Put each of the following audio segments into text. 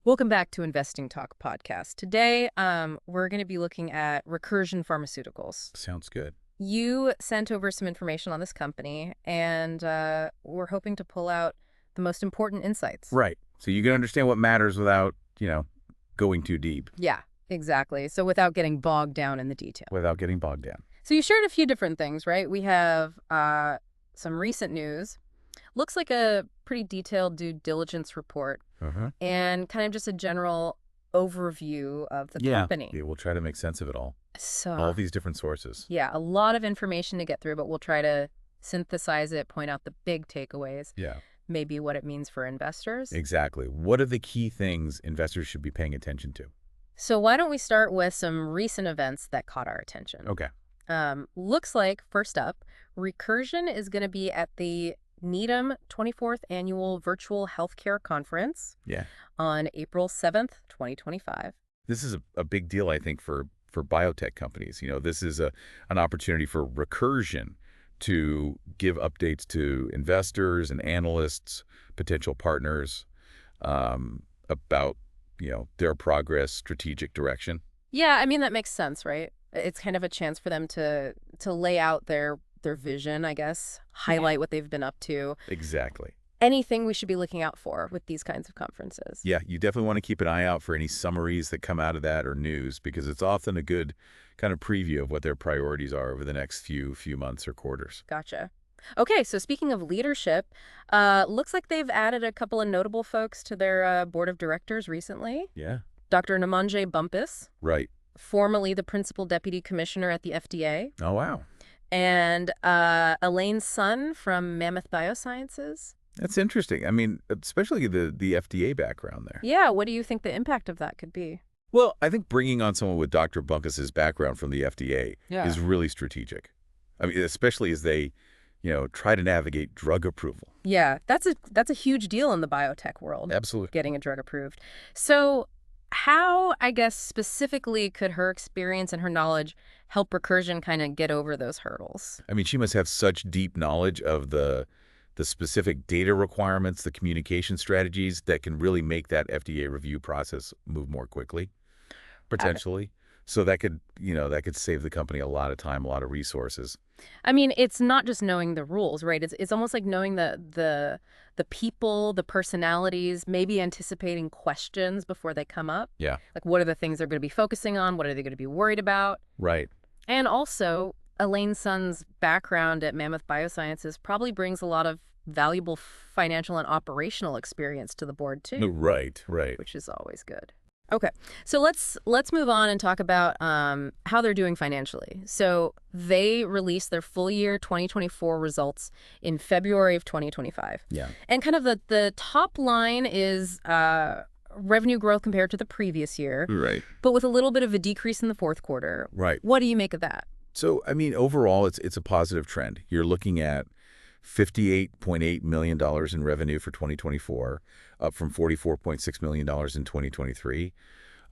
Welcome back to Investing Talk podcast. Today, we're going to be looking at Recursion Pharmaceuticals. Sounds good. You sent over some information on this company, and we're hoping to pull out the most important insights. Right. So you can understand what matters without, going too deep, Yeah, exactly. So without getting bogged down in the detail. without getting bogged down. So you shared a few different things, right? We have some recent news. Looks like a pretty detailed due diligence report Uh-huh. and kind of just a general overview of the company. Yeah, we'll try to make sense of it all. So All these different sources. yeah, a lot of information to get through, but we'll try to synthesize it, point out the big takeaways, Yeah, maybe what it means for investors. exactly. What are the key things investors should be paying attention to? So why don't we start with some recent events that caught our attention? Okay. Looks like, first up, Recursion is going to be at the Needham 24th Annual Virtual Healthcare Conference Yeah. on April 7th, 2025. This is a big deal, I think, for biotech companies. This is an opportunity for Recursion to give updates to investors and analysts, potential partners, about, their progress, strategic direction. Yeah, I mean, that makes sense, right? It's kind of a chance for them to lay out their vision, I guess, highlight what they've been up to. Exactly. Anything we should be looking out for with these kinds of conferences. Yeah, you definitely want to keep an eye out for any summaries that come out of that or news, because it's often a good kind of preview of what their priorities are over the next few months or quarters. Gotcha. Okay, so speaking of leadership, looks like they've added a couple of notable folks to their board of directors recently. Yeah. Dr. Namanje Bumpus, Right. formerly the principal deputy commissioner at the FDA, Oh, wow. and Elaine Sun from Mammoth Biosciences. That's interesting. I mean, especially the FDA background there. Yeah, what do you think the impact of that could be? Well, I think bringing on someone with Dr. Bunkas's background from the FDA is really strategic. I mean, especially as they, try to navigate drug approval. Yeah, that's a huge deal in the biotech world, Absolutely. getting a drug approved. So how, I guess, specifically could her experience and her knowledge help Recursion kind of get over those hurdles? I mean, she must have such deep knowledge of the specific data requirements, the communication strategies that can really make that FDA review process move more quickly, potentially. So that could save the company a lot of time, a lot of resources. I mean, it's not just knowing the rules, right? It's almost like knowing the people, the personalities, maybe anticipating questions before they come up. Yeah. Like, what are the things they're going to be focusing on? What are they going to be worried about? Right. And also, Elaine Sun's background at Mammoth Biosciences probably brings a lot of valuable financial and operational experience to the board too, Right. which is always good. Okay, so let's move on and talk about how they're doing financially. So they released their full year 2024 results in February of 2025. Yeah. And kind of the top line is revenue growth compared to the previous year, Right. but with a little bit of a decrease in the fourth quarter. Right. What do you make of that? So, I mean, overall, it's a positive trend. You're looking at $58.8 million in revenue for 2024, up from $44.6 million in 2023.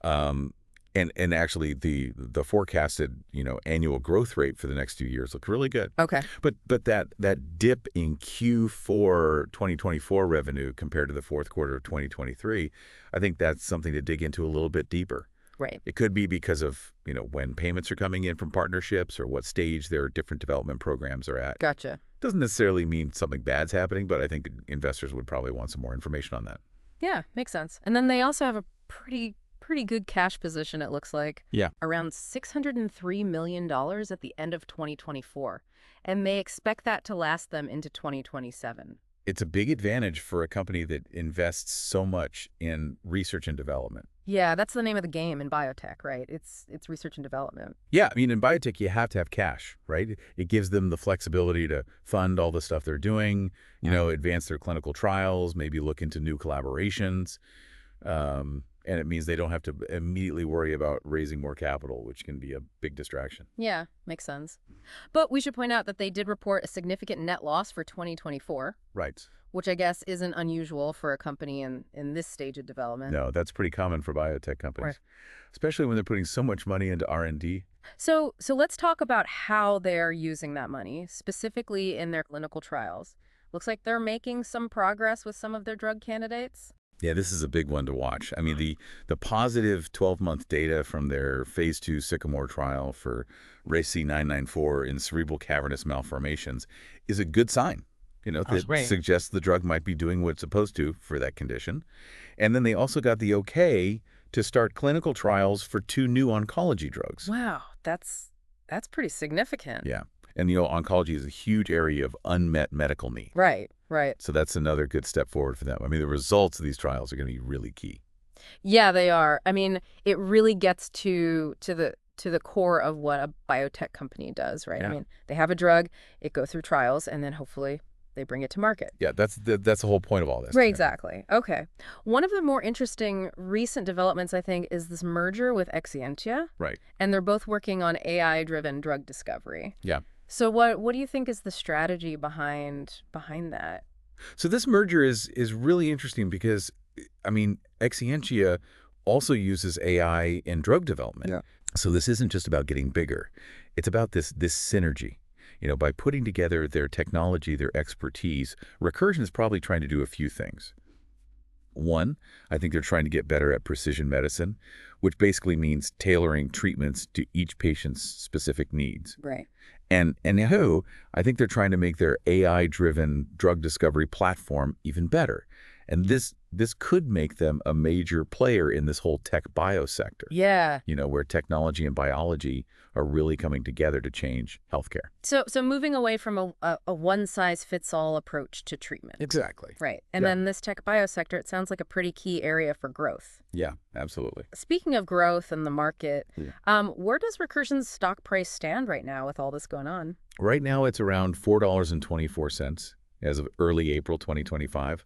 And actually, the forecasted annual growth rate for the next 2 years look really good. Okay. But that dip in Q4 2024 revenue compared to the fourth quarter of 2023, I think that's something to dig into a little bit deeper. Right. It could be because of, when payments are coming in from partnerships or what stage their different development programs are at. Gotcha. Doesn't necessarily mean something bad's happening, but I think investors would probably want some more information on that. Yeah, makes sense. And then they also have a pretty good cash position, it looks like. Yeah. Around $603 million at the end of 2024. And they expect that to last them into 2027. It's a big advantage for a company that invests so much in research and development. Yeah, that's the name of the game in biotech, right? It's research and development. Yeah, I mean, in biotech, you have to have cash, right? It gives them the flexibility to fund all the stuff they're doing, advance their clinical trials, maybe look into new collaborations. And it means they don't have to immediately worry about raising more capital, which can be a big distraction. Yeah, makes sense. But we should point out that they did report a significant net loss for 2024. Right. Which I guess isn't unusual for a company in this stage of development. No, that's pretty common for biotech companies, especially when they're putting so much money into R&D. So let's talk about how they're using that money, specifically in their clinical trials. Looks like they're making some progress with some of their drug candidates. Yeah, this is a big one to watch. I mean, the positive 12-month data from their phase 2 Sycamore trial for RACE-994 in cerebral cavernous malformations is a good sign, That's that great. suggests the drug might be doing what it's supposed to for that condition. And then they also got the okay to start clinical trials for 2 new oncology drugs. Wow, that's pretty significant. Yeah. And, oncology is a huge area of unmet medical need. Right, right. So that's another good step forward for them. I mean, the results of these trials are going to be really key. Yeah, they are. I mean, it really gets to the core of what a biotech company does, right? I Yeah. mean, they have a drug, it goes through trials, and then hopefully they bring it to market. Yeah, that's the whole point of all this. Right, exactly. Okay. One of the more interesting recent developments, I think, is this merger with Exscientia, Right. and they're both working on AI-driven drug discovery. Yeah. So what do you think is the strategy behind that? So this merger is really interesting because, I mean, Exscientia also uses AI in drug development. Yeah. So this isn't just about getting bigger. It's about this synergy. By putting together their technology, their expertise, Recursion is probably trying to do a few things. One, I think they're trying to get better at precision medicine, which basically means tailoring treatments to each patient's specific needs. Right. And two, I think they're trying to make their AI-driven drug discovery platform even better. And this could make them a major player in this whole tech bio sector. Yeah. Where technology and biology are really coming together to change healthcare. So moving away from a one-size-fits-all approach to treatment. Exactly. Right. And then this tech bio sector, it sounds like a pretty key area for growth. Yeah, absolutely. Speaking of growth and the market, where does Recursion's stock price stand right now with all this going on? Right now, it's around $4.24 as of early April 2025.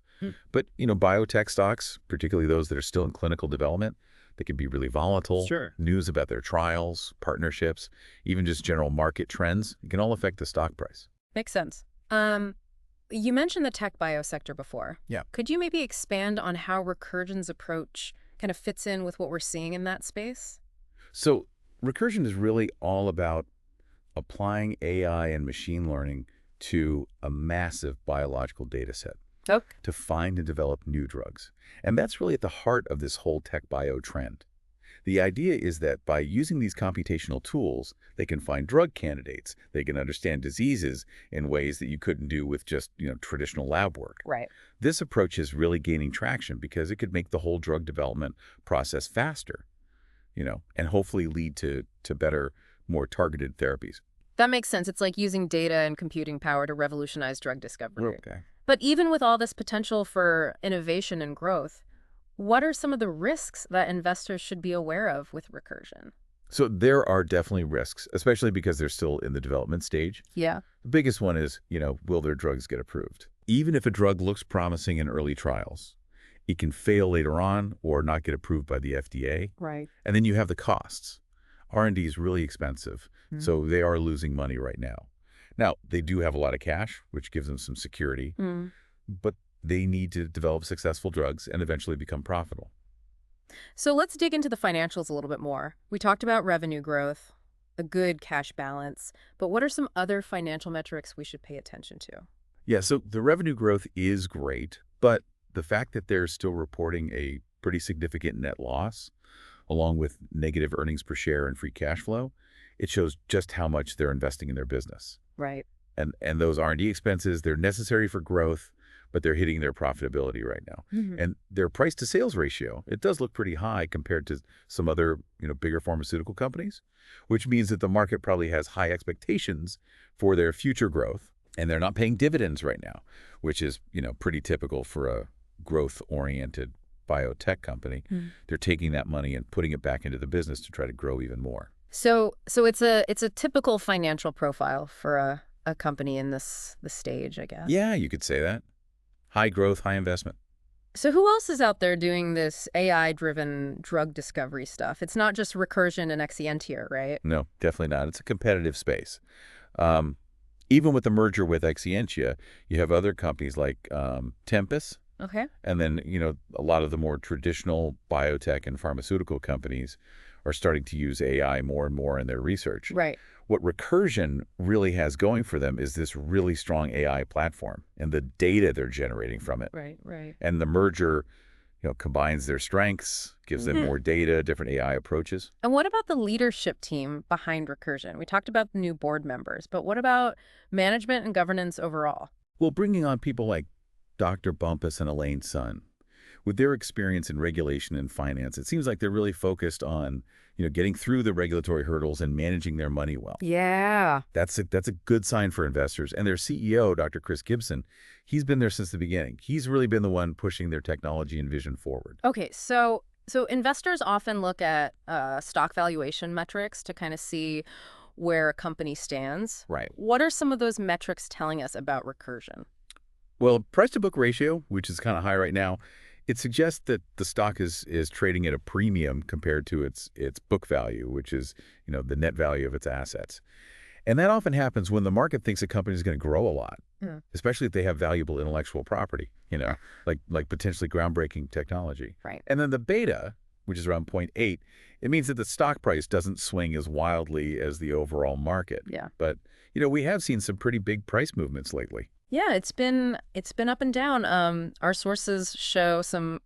But, biotech stocks, particularly those that are still in clinical development, they can be really volatile. Sure. News about their trials, partnerships, even just general market trends, it can all affect the stock price. Makes sense. You mentioned the tech bio sector before. Yeah. Could you maybe expand on how Recursion's approach kind of fits in with what we're seeing in that space? So Recursion is really all about applying AI and machine learning to a massive biological data set Okay. to find and develop new drugs. And that's really at the heart of this whole tech bio trend. The idea is that by using these computational tools, they can find drug candidates. They can understand diseases in ways that you couldn't do with just, traditional lab work. Right. This approach is really gaining traction because it could make the whole drug development process faster, and hopefully lead to better, more targeted therapies. That makes sense. It's like using data and computing power to revolutionize drug discovery. Okay. But even with all this potential for innovation and growth, what are some of the risks that investors should be aware of with Recursion? So there are definitely risks, especially because they're still in the development stage. Yeah. The biggest one is, will their drugs get approved? Even if a drug looks promising in early trials, it can fail later on or not get approved by the FDA. Right. And then you have the costs. R&D is really expensive, so they are losing money right now. Now, they do have a lot of cash, which gives them some security, but they need to develop successful drugs and eventually become profitable. So let's dig into the financials a little bit more. We talked about revenue growth, a good cash balance, but what are some other financial metrics we should pay attention to? Yeah, so the revenue growth is great, but the fact that they're still reporting a pretty significant net loss, along with negative earnings per share and free cash flow, it shows just how much they're investing in their business. Right. And those R&D expenses, they're necessary for growth, but they're hitting their profitability right now. And their price to sales ratio, it does look pretty high compared to some other, bigger pharmaceutical companies, which means that the market probably has high expectations for their future growth. And they're not paying dividends right now, which is, pretty typical for a growth-oriented biotech company. They're taking that money and putting it back into the business to try to grow even more. So it's a typical financial profile for a company in this stage, I guess. Yeah, you could say that. High growth, high investment. So who else is out there doing this AI-driven drug discovery stuff? It's not just Recursion and Exscientia, right? No, definitely not. It's a competitive space. Even with the merger with Exscientia, you have other companies like Tempus, Okay. and then, a lot of the more traditional biotech and pharmaceutical companies are starting to use AI more and more in their research. Right. What Recursion really has going for them is this really strong AI platform and the data they're generating from it. Right. And the merger, combines their strengths, gives them more data, different AI approaches. And what about the leadership team behind Recursion? We talked about the new board members, but what about management and governance overall? Well, bringing on people like Dr. Bumpus and Elaine Sun, with their experience in regulation and finance, it seems like they're really focused on, getting through the regulatory hurdles and managing their money well. Yeah. That's a good sign for investors. And their CEO, Dr. Chris Gibson, he's been there since the beginning. He's really been the one pushing their technology and vision forward. Okay, so investors often look at stock valuation metrics to kind of see where a company stands. Right. What are some of those metrics telling us about Recursion? Well, price-to-book ratio, which is kind of high right now, it suggests that the stock is trading at a premium compared to its book value, which is, the net value of its assets. And that often happens when the market thinks a company is going to grow a lot, especially if they have valuable intellectual property, like potentially groundbreaking technology. Right. And then the beta, which is around 0.8, it means that the stock price doesn't swing as wildly as the overall market. Yeah. But, we have seen some pretty big price movements lately. Yeah, it's been up and down. Our sources show some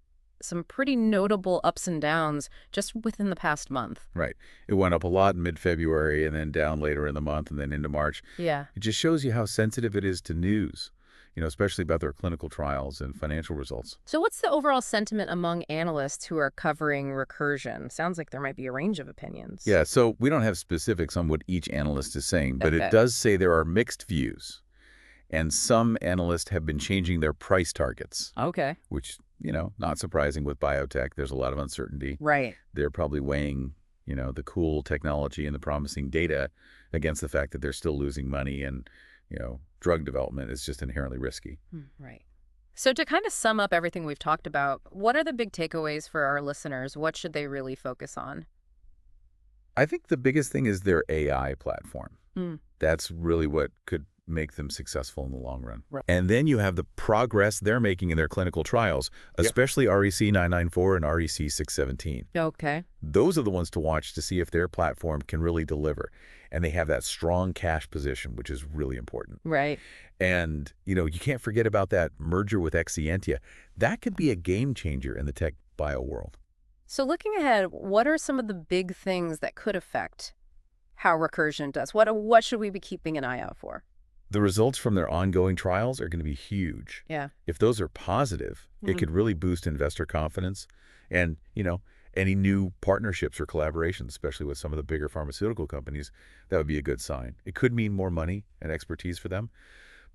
pretty notable ups and downs just within the past month. Right. It went up a lot in mid-February and then down later in the month and then into March. Yeah. It just shows you how sensitive it is to news, especially about their clinical trials and financial results. So what's the overall sentiment among analysts who are covering Recursion? Sounds like there might be a range of opinions. Yeah, so we don't have specifics on what each analyst is saying, but Okay. it does say there are mixed views. And some analysts have been changing their price targets, Okay. which, not surprising with biotech. There's a lot of uncertainty. Right. They're probably weighing, the cool technology and the promising data against the fact that they're still losing money and, drug development is just inherently risky. Right. So to kind of sum up everything we've talked about, what are the big takeaways for our listeners? What should they really focus on? I think the biggest thing is their AI platform. That's really what could make them successful in the long run. Right. And then you have the progress they're making in their clinical trials, especially REC-994 and REC-617. Okay. Those are the ones to watch to see if their platform can really deliver. And they have that strong cash position, which is really important. Right. And, you can't forget about that merger with Exscientia. That could be a game changer in the tech bio world. So looking ahead, what are some of the big things that could affect how Recursion does? What should we be keeping an eye out for? The results from their ongoing trials are going to be huge. Yeah. If those are positive, it could really boost investor confidence and, any new partnerships or collaborations, especially with some of the bigger pharmaceutical companies, that would be a good sign. It could mean more money and expertise for them.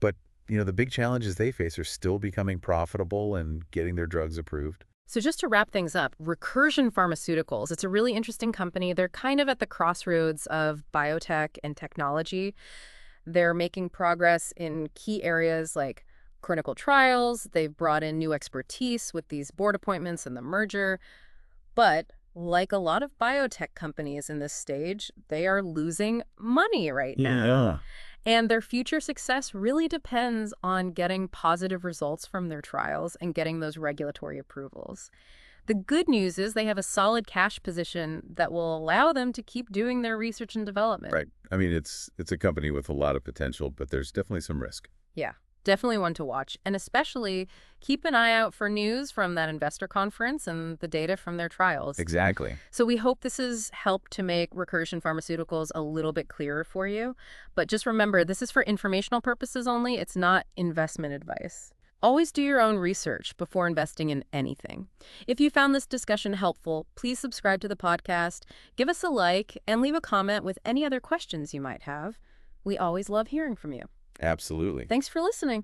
But, the big challenges they face are still becoming profitable and getting their drugs approved. So just to wrap things up, Recursion Pharmaceuticals, it's a really interesting company. They're kind of at the crossroads of biotech and technology. They're making progress in key areas like clinical trials. They've brought in new expertise with these board appointments and the merger. But like a lot of biotech companies in this stage, they are losing money right now. Yeah. And their future success really depends on getting positive results from their trials and getting those regulatory approvals. The good news is they have a solid cash position that will allow them to keep doing their research and development. Right. I mean, it's a company with a lot of potential, but there's definitely some risk. Yeah, definitely one to watch. And especially keep an eye out for news from that investor conference and the data from their trials. Exactly. So we hope this has helped to make Recursion Pharmaceuticals a little bit clearer for you. But just remember, this is for informational purposes only. It's not investment advice. Always do your own research before investing in anything. If you found this discussion helpful, please subscribe to the podcast, give us a like, and leave a comment with any other questions you might have. We always love hearing from you. Absolutely. Thanks for listening.